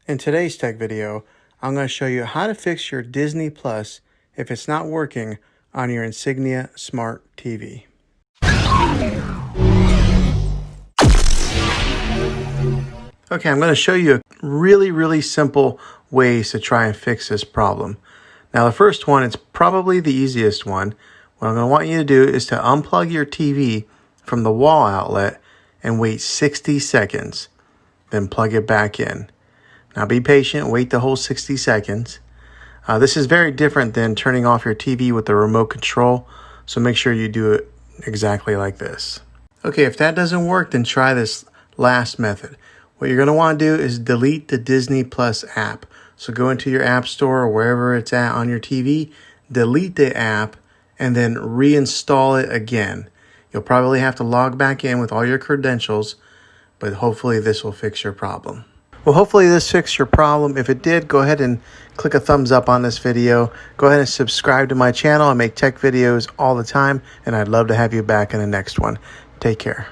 In today's tech video, I'm going to show you how to fix your Disney Plus if it's not working on your Insignia Smart TV. Okay, I'm going to show you really simple ways to try and fix this problem. Now the first one, it's probably the easiest one. What I'm going to want you to do is to unplug your TV from the wall outlet and wait 60 seconds. Then plug it back in. Now be patient, wait the whole 60 seconds. This is very different than turning off your TV with the remote control, so make sure you do it exactly like this. Okay, if that doesn't work, then try this last method. What you're going to want to do is delete the Disney Plus app. So go into your app store or wherever it's at on your TV, delete the app, and then reinstall it again. You'll probably have to log back in with all your credentials, but hopefully this will fix your problem. Well, hopefully this fixed your problem. If it did, go ahead and click a thumbs up on this video. Go ahead and subscribe to my channel. I make tech videos all the time, and I'd love to have you back in the next one. Take care.